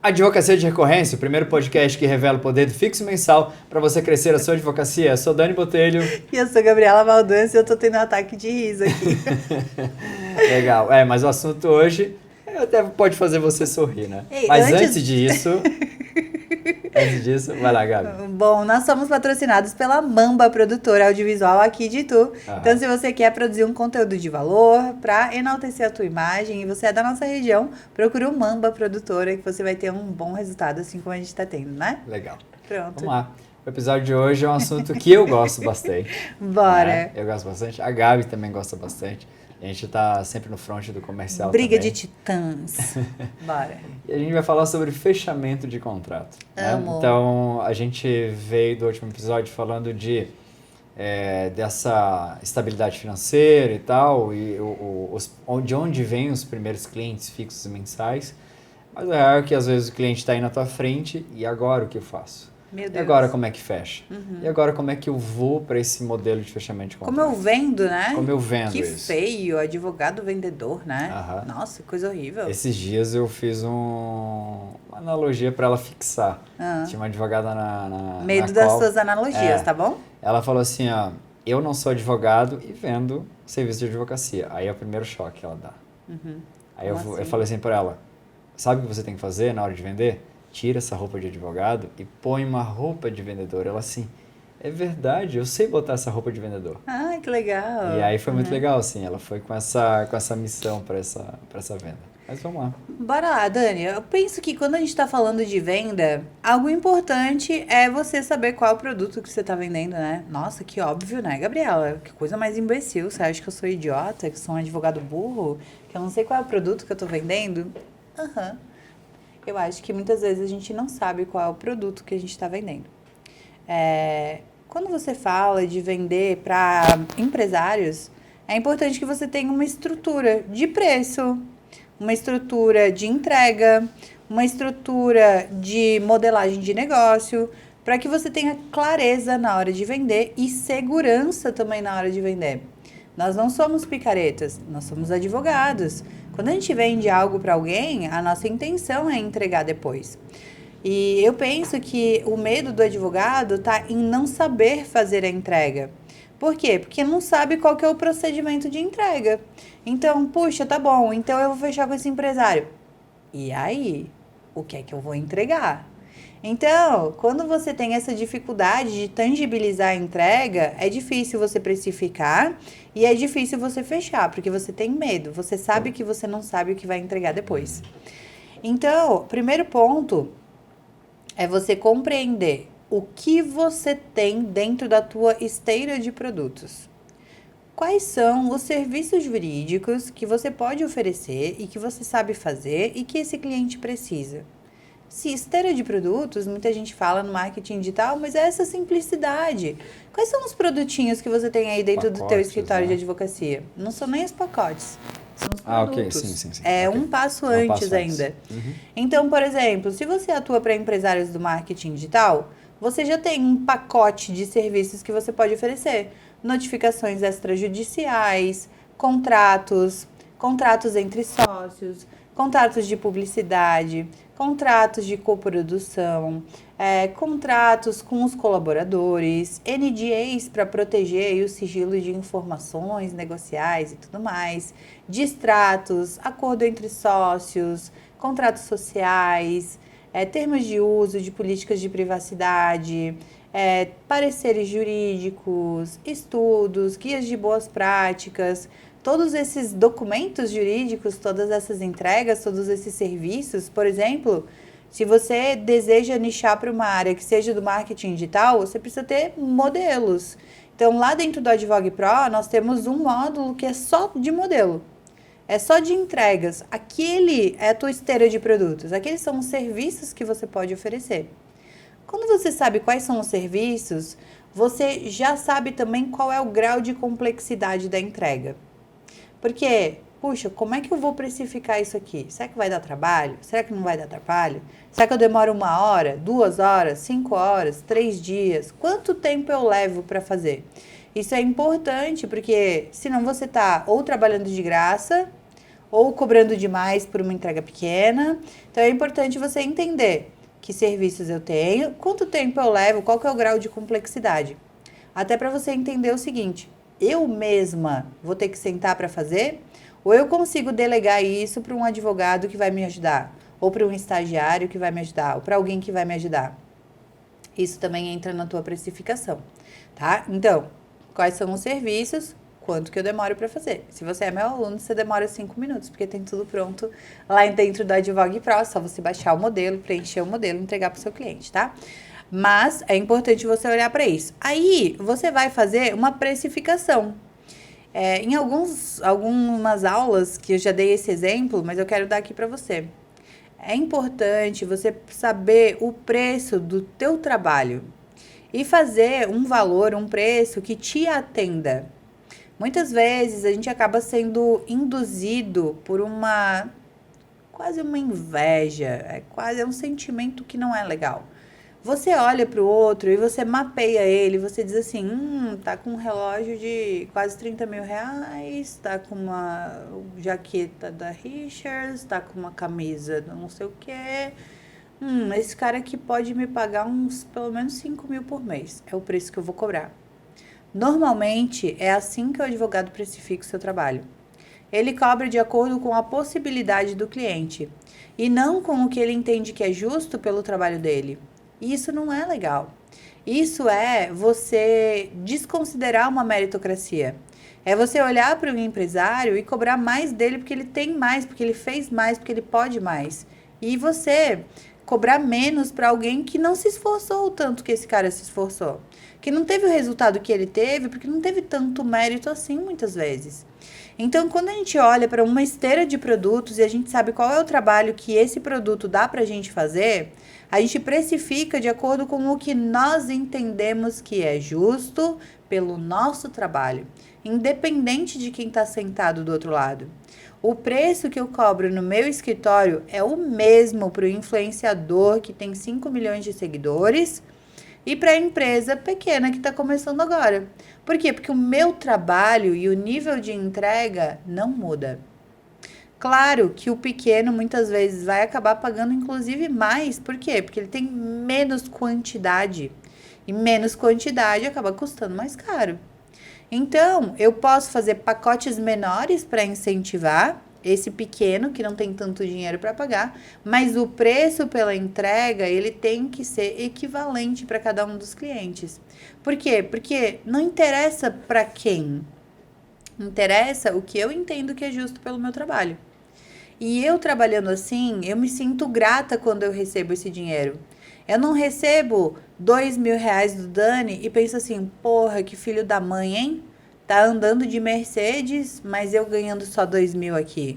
Advocacia de Recorrência, o primeiro podcast que revela o poder do fixo mensal para você crescer a sua advocacia. Eu sou Dani Botelho. E eu sou Gabriela Valdança e eu tô tendo um ataque de riso aqui. Legal. Mas o assunto hoje até pode fazer você sorrir, né? Ei, Mas antes disso, vai lá, Gabi. Bom, nós somos patrocinados pela Mamba, produtora audiovisual aqui de Itu. Então, se você quer produzir um conteúdo de valor para enaltecer a tua imagem e você é da nossa região, procura o Mamba Produtora que você vai ter um bom resultado, assim como a gente tá tendo, né? Legal. Pronto. Vamos lá. O episódio de hoje é um assunto que eu gosto bastante. Bora. Né? Eu gosto bastante. A Gabi também gosta bastante. A gente tá sempre no front do comercial Briga também. de titãs. Bora. E a gente vai falar sobre fechamento de contrato. Amo. Né? Então, a gente veio do último episódio falando dessa estabilidade financeira e tal, e de onde vêm os primeiros clientes fixos mensais. Mas o real é que às vezes o cliente está aí na tua frente, e agora o que eu faço? Meu Deus. E agora como é que fecha? E agora como é que eu vou para esse modelo de fechamento de contrato? Como eu vendo, né? Como eu vendo que isso. Que feio, advogado vendedor, né? Aham. Nossa, coisa horrível. Esses dias eu fiz uma analogia para ela fixar. Tinha uma advogada na Medo na das qual, suas analogias, tá bom? Ela falou assim, ó, eu não sou advogado e vendo serviço de advocacia. Aí é o primeiro choque que ela dá. Aí eu falei assim para ela, sabe o que você tem que fazer na hora de vender? Tira essa roupa de advogado e põe uma roupa de vendedor. Ela assim, é verdade, eu sei botar essa roupa de vendedor. Ai, que legal. E aí foi muito legal, assim, ela foi com essa missão para essa venda. Mas vamos lá. Bora lá, Dani. Eu penso que quando a gente tá falando de venda, algo importante é você saber qual é o produto que você tá vendendo, né? Nossa, que óbvio, né, Gabriela? Que coisa mais imbecil. Você acha que eu sou idiota, que sou um advogado burro, que eu não sei qual é o produto que eu tô vendendo? Eu acho que muitas vezes a gente não sabe qual é o produto que a gente está vendendo. Quando você fala de vender para empresários, é importante que você tenha uma estrutura de preço, uma estrutura de entrega, uma estrutura de modelagem de negócio, para que você tenha clareza na hora de vender e segurança também na hora de vender. Nós não somos picaretas, nós somos advogados. Quando a gente vende algo para alguém, a nossa intenção é entregar depois. E eu penso que o medo do advogado está em não saber fazer a entrega. Por quê? Porque não sabe qual que é o procedimento de entrega. Então, puxa, tá bom, então eu vou fechar com esse empresário. E aí? O que é que eu vou entregar? Então, quando você tem essa dificuldade de tangibilizar a entrega, é difícil você precificar e é difícil você fechar, porque você tem medo, você sabe que você não sabe o que vai entregar depois. Então, o primeiro ponto é você compreender o que você tem dentro da tua esteira de produtos. Quais são os serviços jurídicos que você pode oferecer e que você sabe fazer e que esse cliente precisa? Se esteira de produtos, muita gente fala no marketing digital, mas é essa simplicidade. Quais são os produtinhos que você tem aí dentro do teu escritório de advocacia? Não são nem os pacotes, são os produtos. Ok, sim. É um passo antes ainda. Então, por exemplo, se você atua para empresários do marketing digital, você já tem um pacote de serviços que você pode oferecer. Notificações extrajudiciais, contratos entre sócios, contratos de publicidade, contratos de coprodução, contratos com os colaboradores, NDAs para proteger o sigilo de informações negociais e tudo mais, distratos, acordo entre sócios, contratos sociais, termos de uso de políticas de privacidade, pareceres jurídicos, estudos, guias de boas práticas. Todos esses documentos jurídicos, todas essas entregas, todos esses serviços, por exemplo, se você deseja nichar para uma área que seja do marketing digital, você precisa ter modelos. Então, lá dentro do Advogue Pro, nós temos um módulo que é só de modelo. É só de entregas. Aquele é a tua esteira de produtos. Aqueles são os serviços que você pode oferecer. Quando você sabe quais são os serviços, você já sabe também qual é o grau de complexidade da entrega. Porque, puxa, como é que eu vou precificar isso aqui? Será que vai dar trabalho? Será que não vai dar trabalho? Será que eu demoro 1 hora, 2 horas, 5 horas, 3 dias? Quanto tempo eu levo para fazer? Isso é importante porque senão você está ou trabalhando de graça ou cobrando demais por uma entrega pequena. Então, é importante você entender que serviços eu tenho, quanto tempo eu levo, qual que é o grau de complexidade. Até para você entender o seguinte, eu mesma vou ter que sentar para fazer, ou eu consigo delegar isso para um advogado que vai me ajudar, ou para um estagiário que vai me ajudar, ou para alguém que vai me ajudar. Isso também entra na tua precificação, tá? Então, quais são os serviços, quanto que eu demoro para fazer. Se você é meu aluno, você demora 5 minutos, porque tem tudo pronto lá dentro do Advogue Pro, só você baixar o modelo, preencher o modelo e entregar para o seu cliente, tá? Mas é importante você olhar para isso. Aí, você vai fazer uma precificação. Em algumas aulas que eu já dei esse exemplo, mas eu quero dar aqui para você. É importante você saber o preço do teu trabalho e fazer um valor, um preço que te atenda. Muitas vezes a gente acaba sendo induzido por quase uma inveja, quase um sentimento que não é legal. Você olha para o outro e você mapeia ele, você diz assim, tá com um relógio de quase 30 mil reais, tá com uma jaqueta da Richards, tá com uma camisa do não sei o quê. Esse cara aqui pode me pagar pelo menos 5 mil por mês, é o preço que eu vou cobrar. Normalmente, é assim que o advogado precifica o seu trabalho. Ele cobra de acordo com a possibilidade do cliente e não com o que ele entende que é justo pelo trabalho dele. E isso não é legal. Isso é você desconsiderar uma meritocracia. É você olhar para um empresário e cobrar mais dele porque ele tem mais, porque ele fez mais, porque ele pode mais. E você cobrar menos para alguém que não se esforçou o tanto que esse cara se esforçou. Que não teve o resultado que ele teve, porque não teve tanto mérito assim muitas vezes. Então, quando a gente olha para uma esteira de produtos e a gente sabe qual é o trabalho que esse produto dá para a gente fazer, a gente precifica de acordo com o que nós entendemos que é justo pelo nosso trabalho, independente de quem está sentado do outro lado. O preço que eu cobro no meu escritório é o mesmo para o influenciador que tem 5 milhões de seguidores e para a empresa pequena que está começando agora. Por quê? Porque o meu trabalho e o nível de entrega não muda. Claro que o pequeno muitas vezes vai acabar pagando inclusive mais. Por quê? Porque ele tem menos quantidade. E menos quantidade acaba custando mais caro. Então, eu posso fazer pacotes menores para incentivar esse pequeno que não tem tanto dinheiro para pagar, mas o preço pela entrega, ele tem que ser equivalente para cada um dos clientes. Por quê? Porque não interessa para quem. Interessa o que eu entendo que é justo pelo meu trabalho. E eu trabalhando assim, eu me sinto grata quando eu recebo esse dinheiro. Eu não recebo 2 mil reais do Dani e penso assim, porra, que filho da mãe, hein? Tá andando de Mercedes, mas eu ganhando só 2 mil aqui.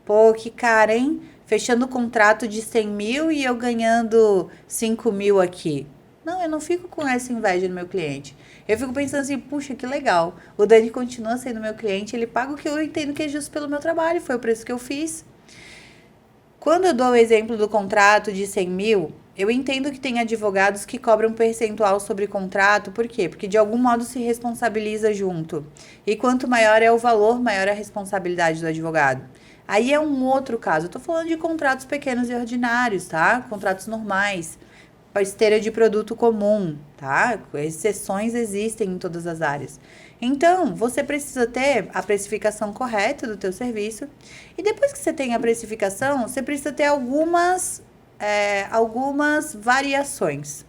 Pô, que cara, hein? Fechando contrato de 100 mil e eu ganhando 5 mil aqui. Não, eu não fico com essa inveja no meu cliente. Eu fico pensando assim, puxa, que legal. O Dani continua sendo meu cliente, ele paga o que eu entendo que é justo pelo meu trabalho, foi o preço que eu fiz. Quando eu dou o exemplo do contrato de 100 mil, eu entendo que tem advogados que cobram percentual sobre contrato, por quê? Porque de algum modo se responsabiliza junto. E quanto maior é o valor, maior é a responsabilidade do advogado. Aí é um outro caso. Eu tô falando de contratos pequenos e ordinários, tá? Contratos normais, para esteira de produto comum, tá? Exceções existem em todas as áreas. Então, você precisa ter a precificação correta do teu serviço. E depois que você tem a precificação, você precisa ter algumas variações.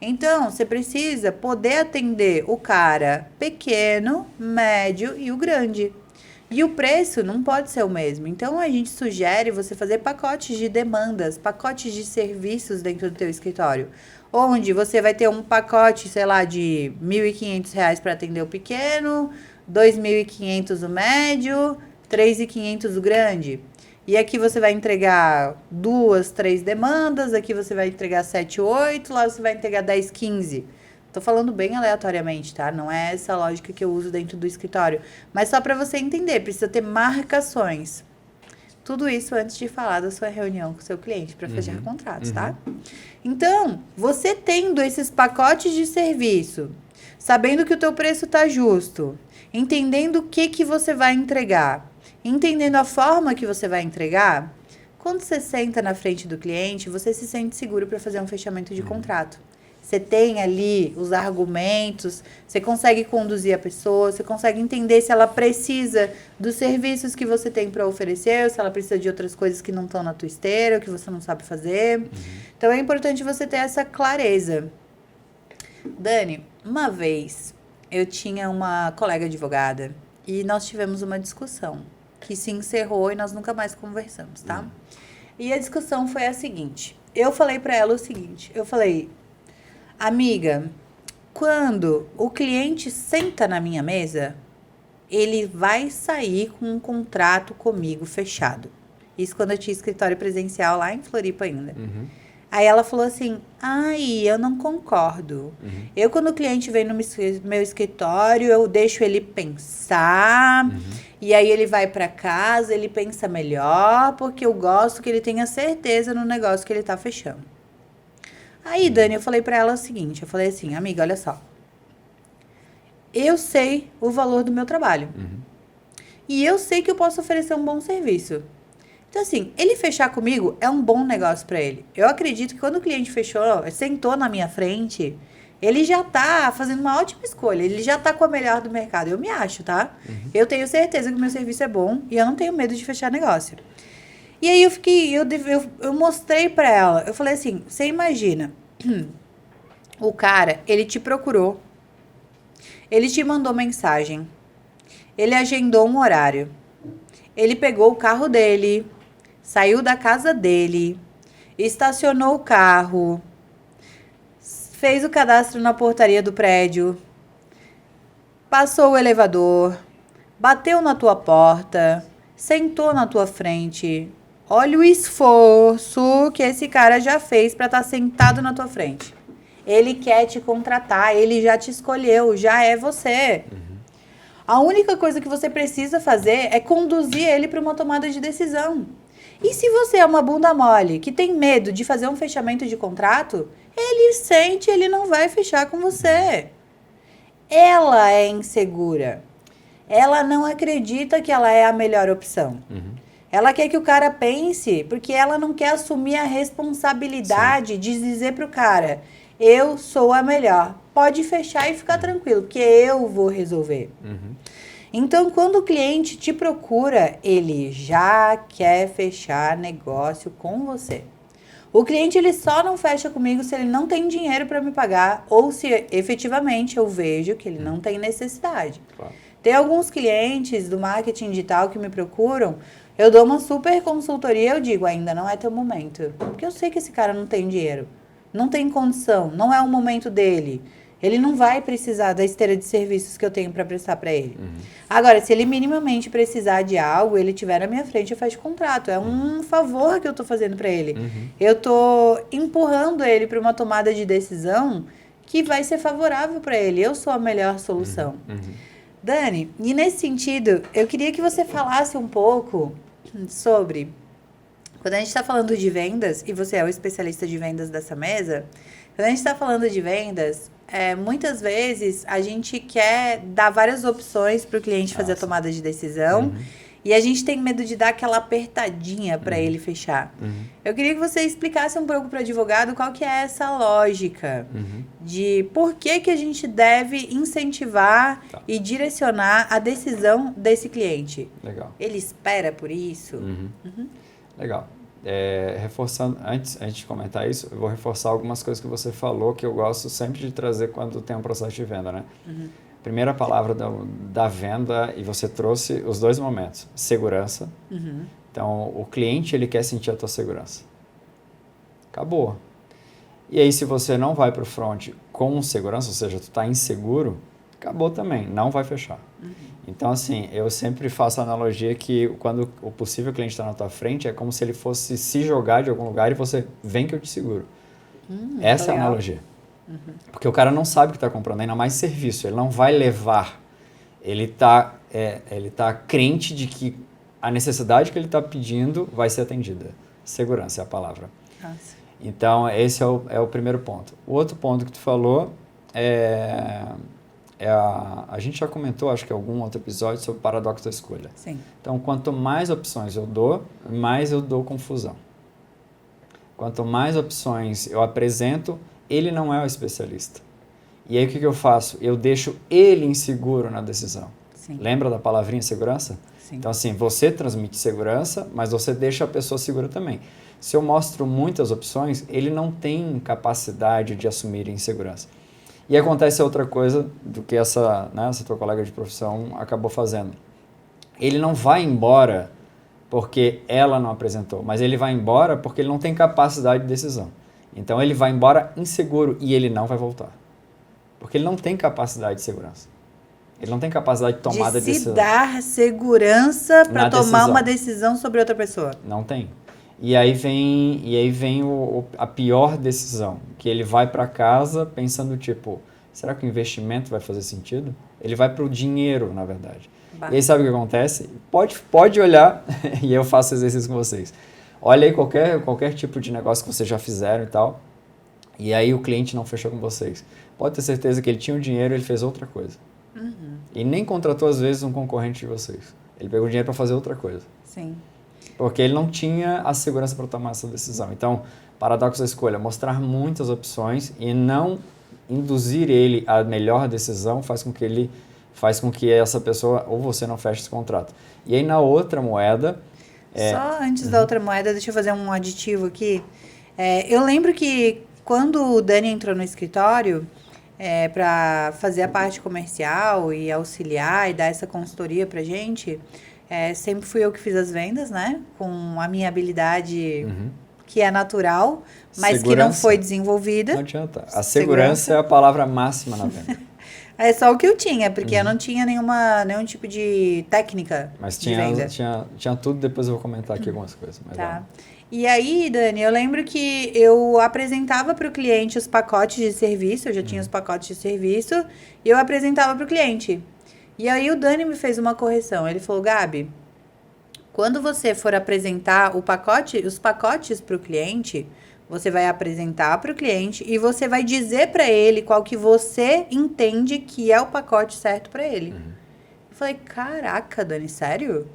Então, você precisa poder atender o cara pequeno, médio e o grande. E o preço não pode ser o mesmo. Então, a gente sugere você fazer pacotes de demandas, pacotes de serviços dentro do teu escritório. Onde você vai ter um pacote, sei lá, de R$ 1.500 para atender o pequeno, R$ 2.500 o médio, R$ 3.500 o grande. E aqui você vai entregar 2, 3 demandas, aqui você vai entregar 7, 8, lá você vai entregar 10, 15. Tô falando bem aleatoriamente, tá? Não é essa lógica que eu uso dentro do escritório. Mas só para você entender, precisa ter marcações. Tudo isso antes de falar da sua reunião com o seu cliente para fechar contratos, tá? Então, você tendo esses pacotes de serviço, sabendo que o teu preço tá justo, entendendo o que você vai entregar Entendendo a forma que você vai entregar, quando você senta na frente do cliente, você se sente seguro para fazer um fechamento de contrato. Você tem ali os argumentos, você consegue conduzir a pessoa, você consegue entender se ela precisa dos serviços que você tem para oferecer, ou se ela precisa de outras coisas que não estão na tua esteira, ou que você não sabe fazer. Então, é importante você ter essa clareza. Dani, uma vez eu tinha uma colega advogada e nós tivemos uma discussão que se encerrou e nós nunca mais conversamos, tá? E a discussão foi a seguinte. Eu falei para ela o seguinte. Eu falei, amiga, quando o cliente senta na minha mesa, ele vai sair com um contrato comigo fechado. Isso quando eu tinha escritório presencial lá em Floripa ainda. Aí ela falou assim, eu não concordo. Eu, quando o cliente vem no meu escritório, eu deixo ele pensar, e aí ele vai para casa, ele pensa melhor, porque eu gosto que ele tenha certeza no negócio que ele tá fechando. Aí, Dani, eu falei para ela o seguinte, eu falei assim, amiga, olha só, eu sei o valor do meu trabalho, e eu sei que eu posso oferecer um bom serviço. Então, assim, ele fechar comigo é um bom negócio para ele. Eu acredito que quando o cliente sentou na minha frente, ele já tá fazendo uma ótima escolha. Ele já tá com a melhor do mercado. Eu me acho, tá? Eu tenho certeza que o meu serviço é bom e eu não tenho medo de fechar negócio. E aí eu mostrei para ela. Eu falei assim, você imagina, o cara, ele te procurou, ele te mandou mensagem, ele agendou um horário, ele pegou o carro dele, saiu da casa dele, estacionou o carro, fez o cadastro na portaria do prédio, passou o elevador, bateu na tua porta, sentou na tua frente. Olha o esforço que esse cara já fez para estar sentado na tua frente. Ele quer te contratar, ele já te escolheu, já é você. A única coisa que você precisa fazer é conduzir ele para uma tomada de decisão. E se você é uma bunda mole, que tem medo de fazer um fechamento de contrato, ele não vai fechar com você. Ela é insegura. Ela não acredita que ela é a melhor opção. Ela quer que o cara pense, porque ela não quer assumir a responsabilidade de dizer pro cara, eu sou a melhor. Pode fechar e ficar tranquilo, porque eu vou resolver. Então, quando o cliente te procura, ele já quer fechar negócio com você. O cliente, ele só não fecha comigo se ele não tem dinheiro para me pagar ou se efetivamente eu vejo que ele não tem necessidade. Claro. Tem alguns clientes do marketing digital que me procuram, eu dou uma super consultoria, eu digo, ainda não é teu momento. Porque eu sei que esse cara não tem dinheiro, não tem condição, não é o momento dele. Ele não vai precisar da esteira de serviços que eu tenho para prestar para ele. Agora, se ele minimamente precisar de algo, ele estiver na minha frente, eu faço contrato. É um favor que eu estou fazendo para ele. Eu estou empurrando ele para uma tomada de decisão que vai ser favorável para ele. Eu sou a melhor solução. Dani, e nesse sentido, eu queria que você falasse um pouco sobre... Quando a gente está falando de vendas, e você é o especialista de vendas dessa mesa, quando a gente está falando de vendas, muitas vezes a gente quer dar várias opções para o cliente fazer a tomada de decisão e a gente tem medo de dar aquela apertadinha para ele fechar. Eu queria que você explicasse um pouco para o advogado qual que é essa lógica de por que a gente deve incentivar e direcionar a decisão desse cliente. Legal. Ele espera por isso? Legal. Reforçando, antes de comentar isso, eu vou reforçar algumas coisas que você falou que eu gosto sempre de trazer quando tem um processo de venda, né? Primeira palavra da venda, e você trouxe os dois momentos, segurança. Então, o cliente, ele quer sentir a tua segurança. Acabou. E aí, se você não vai para o front com segurança, ou seja, tu está inseguro, acabou também, não vai fechar. Então, assim, eu sempre faço a analogia que quando o possível cliente está na tua frente, é como se ele fosse se jogar de algum lugar e você, vem que eu te seguro. Essa é a analogia. Porque o cara não sabe o que está comprando, ainda mais serviço, ele não vai levar. Ele tá crente de que a necessidade que ele está pedindo vai ser atendida. Segurança é a palavra. Nossa. Então, esse é o primeiro ponto. O outro ponto que tu falou é a gente já comentou, acho que em algum outro episódio, sobre o paradoxo da escolha. Sim. Então, quanto mais opções eu dou, mais eu dou confusão. Quanto mais opções eu apresento, ele não é o especialista. E aí o que eu faço? Eu deixo ele inseguro na decisão. Sim. Lembra da palavrinha segurança? Sim. Então, assim, você transmite segurança, mas você deixa a pessoa segura também. Se eu mostro muitas opções, ele não tem capacidade de assumir insegurança. E acontece outra coisa do que essa tua colega de profissão acabou fazendo. Ele não vai embora porque ela não apresentou, mas ele vai embora porque ele não tem capacidade de decisão. Então, ele vai embora inseguro e ele não vai voltar. Porque ele não tem capacidade de segurança. Ele não tem capacidade de tomada de decisão. De se dar segurança para tomar uma decisão sobre outra pessoa. Não tem. E aí vem a pior decisão, que ele vai para casa pensando tipo, será que o investimento vai fazer sentido? Ele vai para o dinheiro, na verdade. Bah. E aí sabe o que acontece? Pode olhar, e eu faço exercício com vocês. Olha aí qualquer tipo de negócio que vocês já fizeram e tal, e aí o cliente não fechou com vocês. Pode ter certeza que ele tinha o dinheiro e ele fez outra coisa. Uhum. E nem contratou, às vezes, um concorrente de vocês. Ele pegou o dinheiro para fazer outra coisa. Sim. Porque ele não tinha a segurança para tomar essa decisão. Então, paradoxo da escolha, mostrar muitas opções e não induzir ele à melhor decisão faz com que essa pessoa ou você não feche esse contrato. E aí, na outra moeda... Só antes da outra moeda, deixa eu fazer um aditivo aqui. Eu lembro que quando o Dani entrou no escritório... para fazer a parte comercial e auxiliar e dar essa consultoria pra gente, sempre fui eu que fiz as vendas, né? Com a minha habilidade que é natural, mas que não foi desenvolvida. Não adianta. A segurança é a palavra máxima na venda. É só o que eu tinha, porque eu não tinha nenhum tipo de técnica de venda. Mas tinha tudo, depois eu vou comentar aqui algumas coisas. Mas tá. E aí, Dani, eu lembro que eu apresentava para o cliente os pacotes de serviço, eu já tinha os pacotes de serviço, e eu apresentava para o cliente. E aí o Dani me fez uma correção, ele falou, Gabi, quando você for apresentar os pacotes para o cliente, você vai apresentar para o cliente e você vai dizer para ele qual que você entende que é o pacote certo para ele. Eu falei, caraca, Dani, sério?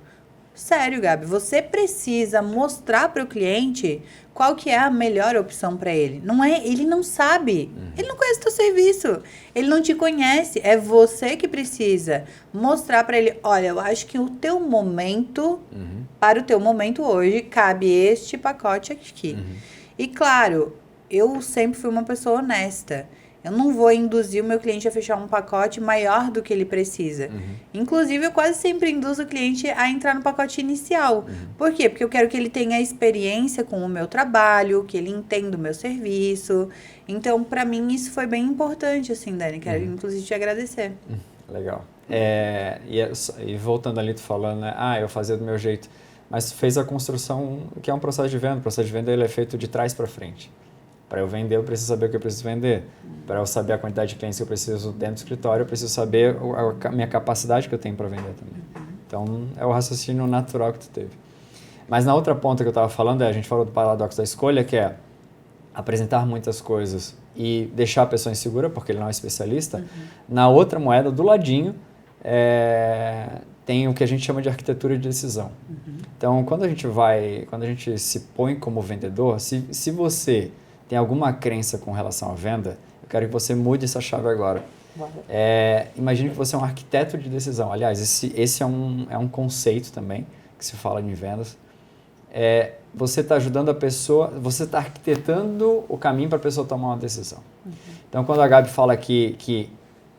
Sério, Gabi, você precisa mostrar para o cliente qual que é a melhor opção para ele. Ele não sabe, ele não conhece o teu serviço, ele não te conhece, é você que precisa mostrar para ele, olha, eu acho que o teu momento, para o teu momento hoje, cabe este pacote aqui. E claro, eu sempre fui uma pessoa honesta. Eu não vou induzir o meu cliente a fechar um pacote maior do que ele precisa. Inclusive, eu quase sempre induzo o cliente a entrar no pacote inicial. Por quê? Porque eu quero que ele tenha experiência com o meu trabalho, que ele entenda o meu serviço. Então, para mim, isso foi bem importante, assim, Dani. Quero, inclusive, te agradecer. Legal. E voltando ali, tu falando, né? Eu fazia do meu jeito. Mas tu fez a construção, que é um processo de venda. O processo de venda ele é feito de trás para frente. Para eu vender, eu preciso saber o que eu preciso vender. Para eu saber a quantidade de clientes que eu preciso dentro do escritório, eu preciso saber a minha capacidade que eu tenho para vender também. Então, é o raciocínio natural que tu teve. Mas na outra ponta que eu estava falando, a gente falou do paradoxo da escolha, que é apresentar muitas coisas e deixar a pessoa insegura, porque ele não é especialista. Na outra moeda, do ladinho, tem o que a gente chama de arquitetura de decisão. Então, quando a gente se põe como vendedor, se você tem alguma crença com relação à venda, eu quero que você mude essa chave agora. Imagine que você é um arquiteto de decisão. Aliás, esse é um conceito também, que se fala em vendas. Você está ajudando a pessoa, você está arquitetando o caminho para a pessoa tomar uma decisão. Então, quando a Gabi fala que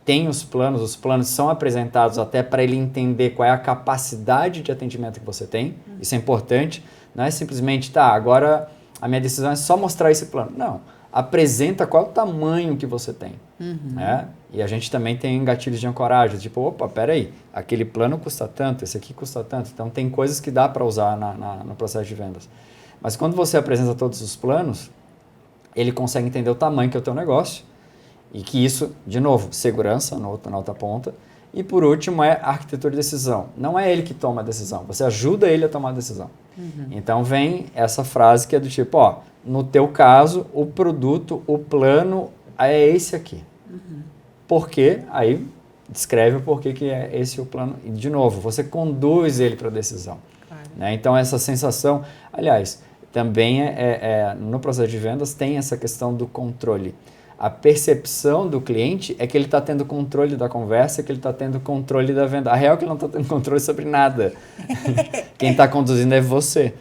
tem os planos são apresentados até para ele entender qual é a capacidade de atendimento que você tem. Isso é importante. Não é simplesmente, agora a minha decisão é só mostrar esse plano. Não. Apresenta qual é o tamanho que você tem. Né? E a gente também tem gatilhos de ancoragem. Tipo, opa, peraí, aquele plano custa tanto, esse aqui custa tanto. Então, tem coisas que dá para usar no processo de vendas. Mas quando você apresenta todos os planos, ele consegue entender o tamanho que é o teu negócio. E que isso, de novo, segurança na outra ponta. E por último é arquitetura de decisão. Não é ele que toma a decisão, você ajuda ele a tomar a decisão. Então vem essa frase que é do tipo, no teu caso, o produto, o plano é esse aqui. Porque aí descreve o porquê que é esse o plano. E, de novo, você conduz ele para a decisão. Claro. Né? Então, essa sensação... Aliás, também no processo de vendas tem essa questão do controle. A percepção do cliente é que ele está tendo controle da conversa, que ele está tendo controle da venda. A real é que ele não está tendo controle sobre nada. Quem está conduzindo é você.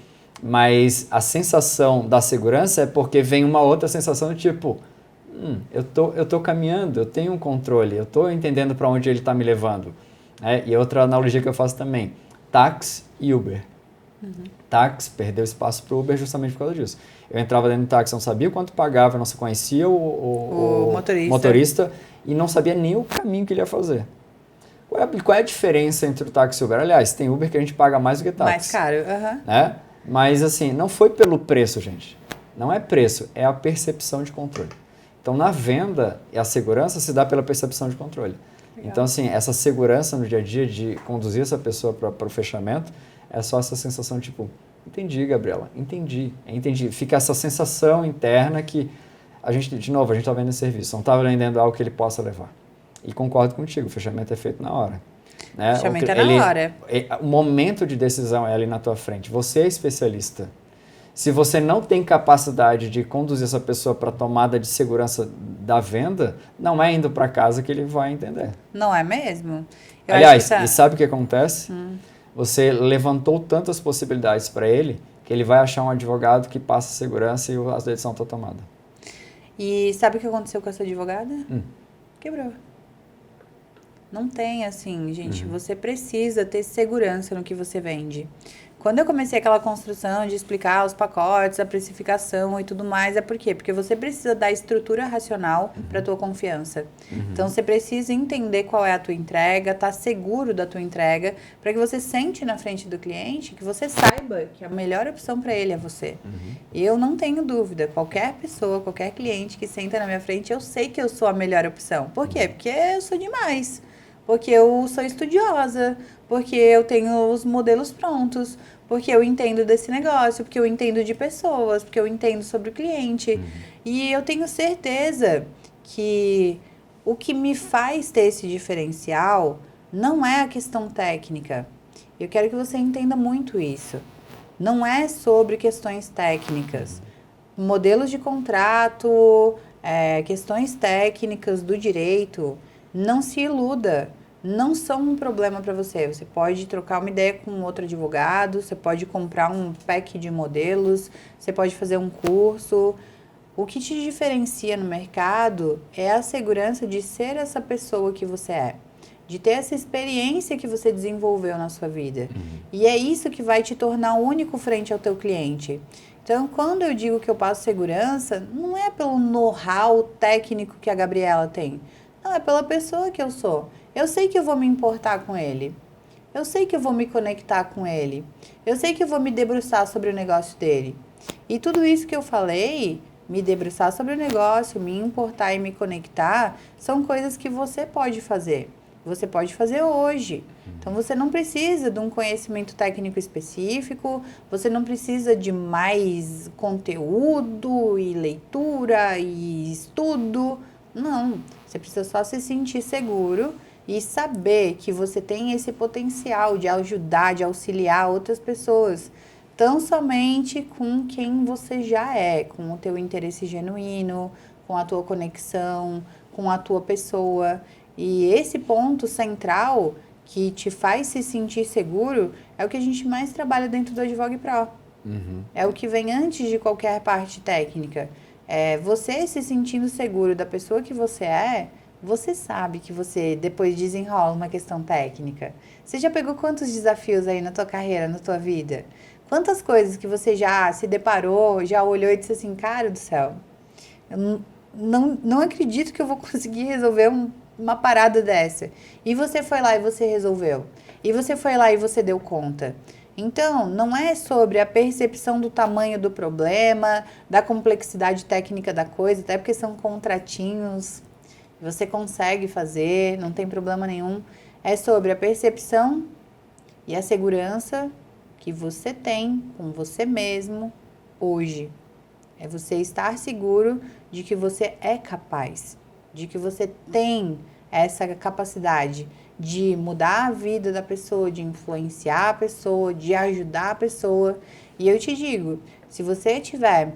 Mas a sensação da segurança é porque vem uma outra sensação do tipo, eu tô caminhando, eu tenho um controle, eu estou entendendo para onde ele está me levando. E outra analogia que eu faço também, táxi e Uber. Táxi perdeu espaço para o Uber justamente por causa disso. Eu entrava dentro do táxi, não sabia quanto pagava, não se conhecia o motorista e não sabia nem o caminho que ele ia fazer. Qual é a diferença entre o táxi e o Uber? Aliás, tem Uber que a gente paga mais do que táxi. Mais caro, né? Mas assim, não foi pelo preço, gente. Não é preço, é a percepção de controle. Então, na venda, a segurança se dá pela percepção de controle. Legal. Então, assim, essa segurança no dia a dia de conduzir essa pessoa para o fechamento é só essa sensação tipo, entendi, Gabriela, entendi. Fica essa sensação interna que a gente está vendo esse serviço, não está vendendo algo que ele possa levar. E concordo contigo, o fechamento é feito na hora. Né? O fechamento é na hora. O momento de decisão é ali na tua frente. Você é especialista. Se você não tem capacidade de conduzir essa pessoa para a tomada de segurança da venda, não é indo para casa que ele vai entender. Não é mesmo? Aliás, e sabe o que acontece? Você levantou tantas possibilidades para ele que ele vai achar um advogado que passa segurança e a decisão está tomada. E sabe o que aconteceu com essa advogada? Quebrou. Não tem assim, gente. Você precisa ter segurança no que você vende. Quando eu comecei aquela construção de explicar os pacotes, a precificação e tudo mais, é por quê? Porque você precisa dar estrutura racional para a tua confiança. Então, você precisa entender qual é a tua entrega, estar seguro da tua entrega, para que você sente na frente do cliente, que você saiba que a melhor opção para ele é você. E eu não tenho dúvida, qualquer pessoa, qualquer cliente que senta na minha frente, eu sei que eu sou a melhor opção. Por quê? Porque eu sou demais. Porque eu sou estudiosa, porque eu tenho os modelos prontos, porque eu entendo desse negócio, porque eu entendo de pessoas, porque eu entendo sobre o cliente. E eu tenho certeza que o que me faz ter esse diferencial não é a questão técnica. Eu quero que você entenda muito isso. Não é sobre questões técnicas. Modelos de contrato, questões técnicas do direito, não se iluda. Não são um problema para você. Você pode trocar uma ideia com outro advogado, você pode comprar um pack de modelos, você pode fazer um curso. O que te diferencia no mercado é a segurança de ser essa pessoa que você é, de ter essa experiência que você desenvolveu na sua vida. E é isso que vai te tornar único frente ao teu cliente. Então, quando eu digo que eu passo segurança, não é pelo know-how técnico que a Gabriela tem. Não, é pela pessoa que eu sou. Eu sei que eu vou me importar com ele. Eu sei que eu vou me conectar com ele. Eu sei que eu vou me debruçar sobre o negócio dele. E tudo isso que eu falei, me debruçar sobre o negócio, me importar e me conectar, são coisas que você pode fazer. Você pode fazer hoje. Então, você não precisa de um conhecimento técnico específico, você não precisa de mais conteúdo e leitura e estudo. Não, você precisa só se sentir seguro e saber que você tem esse potencial de ajudar, de auxiliar outras pessoas, tão somente com quem você já é, com o teu interesse genuíno, com a tua conexão, com a tua pessoa. E esse ponto central que te faz se sentir seguro é o que a gente mais trabalha dentro do Advogue Pro. É o que vem antes de qualquer parte técnica. É você se sentindo seguro da pessoa que você é. Você sabe que você depois desenrola uma questão técnica. Você já pegou quantos desafios aí na tua carreira, na tua vida? Quantas coisas que você já se deparou, já olhou e disse assim, cara do céu, eu não acredito que eu vou conseguir resolver uma parada dessa. E você foi lá e você resolveu. E você foi lá e você deu conta. Então, não é sobre a percepção do tamanho do problema, da complexidade técnica da coisa, até porque são contratinhos, você consegue fazer, não tem problema nenhum. É sobre a percepção e a segurança que você tem com você mesmo hoje. É você estar seguro de que você é capaz, de que você tem essa capacidade de mudar a vida da pessoa, de influenciar a pessoa, de ajudar a pessoa. E eu te digo, se você tiver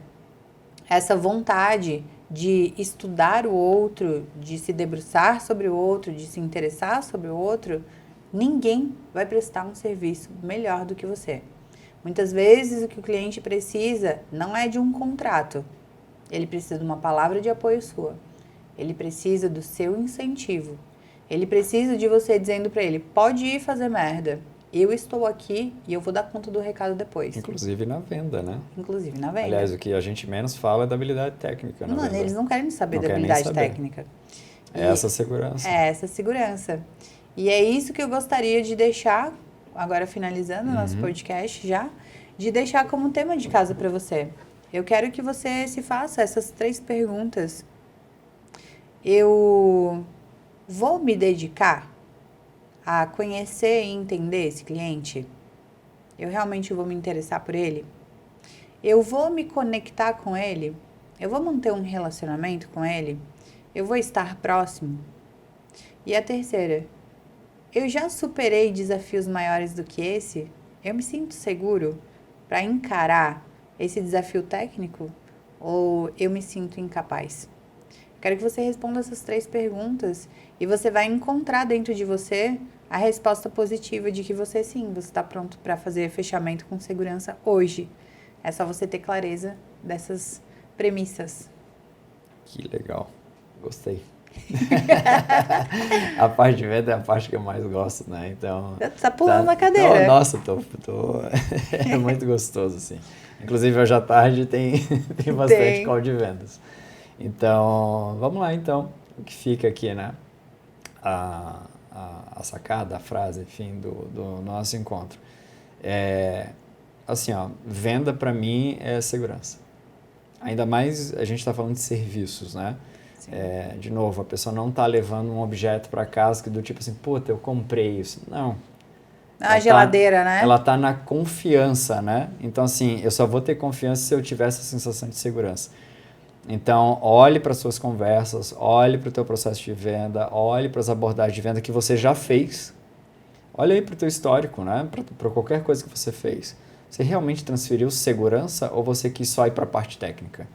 essa vontade de estudar o outro, de se debruçar sobre o outro, de se interessar sobre o outro, ninguém vai prestar um serviço melhor do que você. Muitas vezes o que o cliente precisa não é de um contrato. Ele precisa de uma palavra de apoio sua. Ele precisa do seu incentivo. Ele precisa de você dizendo para ele, pode ir fazer merda. Eu estou aqui e eu vou dar conta do recado depois. Inclusive na venda, né? Inclusive na venda. Aliás, o que a gente menos fala é da habilidade técnica. Não, eles não querem saber da querem habilidade saber. técnica. É essa segurança. É essa segurança. E é isso que eu gostaria de deixar, agora finalizando o nosso podcast já, de deixar como tema de casa para você. Eu quero que você se faça essas 3 perguntas. Eu vou me dedicar a conhecer e entender esse cliente? Eu realmente vou me interessar por ele? Eu vou me conectar com ele? Eu vou manter um relacionamento com ele? Eu vou estar próximo? E a terceira, eu já superei desafios maiores do que esse? Eu me sinto seguro para encarar esse desafio técnico? Ou eu me sinto incapaz? Quero que você responda essas 3 perguntas e você vai encontrar dentro de você a resposta positiva de que você sim, você está pronto para fazer fechamento com segurança hoje. É só você ter clareza dessas premissas. Que legal. Gostei. A parte de venda é a parte que eu mais gosto, né? Então... Você tá pulando na cadeira. Nossa, é muito gostoso, assim. Inclusive, hoje à tarde tem bastante call de vendas. Então, vamos lá, então. O que fica aqui, né? A sacada, a frase, enfim, do nosso encontro. Assim, ó, venda para mim é segurança. Ainda mais a gente está falando de serviços, né? De novo, a pessoa não está levando um objeto para casa que do tipo assim, puta, eu comprei isso. Não. A geladeira, né? Ela tá na confiança, né? Então, assim, eu só vou ter confiança se eu tiver essa sensação de segurança. Então, olhe para suas conversas, olhe para o teu processo de venda, olhe para as abordagens de venda que você já fez. Olha aí para o teu histórico, né? Para qualquer coisa que você fez. Você realmente transferiu segurança ou você quis só ir para a parte técnica?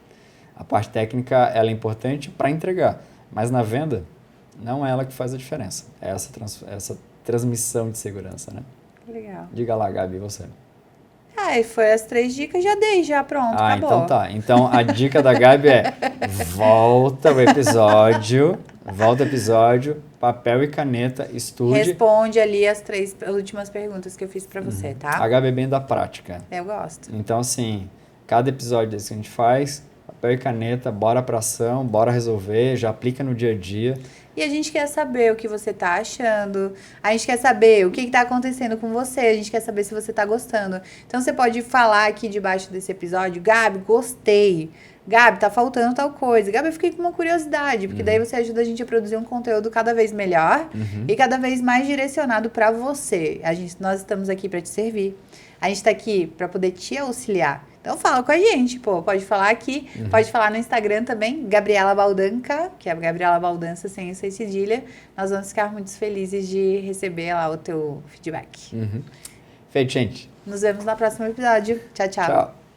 A parte técnica ela é importante para entregar, mas na venda não é ela que faz a diferença. É essa transmissão de segurança, né? Legal. Diga lá, Gabi, você. E foi as 3 dicas, já pronto, acabou. Então tá. Então a dica da Gabi é volta o episódio, papel e caneta, estude. Responde ali as 3 últimas perguntas que eu fiz pra você, tá? A Gabi é bem da prática. Eu gosto. Então assim, cada episódio desse que a gente faz, papel e caneta, bora pra ação, bora resolver, já aplica no dia a dia. E a gente quer saber o que você tá achando, a gente quer saber o que tá acontecendo com você, a gente quer saber se você tá gostando. Então você pode falar aqui debaixo desse episódio, Gabi, gostei. Gabi, tá faltando tal coisa. Gabi, eu fiquei com uma curiosidade, porque daí você ajuda a gente a produzir um conteúdo cada vez melhor e cada vez mais direcionado pra você. Nós estamos aqui pra te servir. A gente tá aqui pra poder te auxiliar. Então fala com a gente, pode falar aqui, pode falar no Instagram também, Gabriela Baldanca, que é a Gabriela Baldança sem essa cedilha. Nós vamos ficar muito felizes de receber lá o teu feedback. Feito, gente. Nos vemos no próximo episódio. Tchau, tchau. Tchau.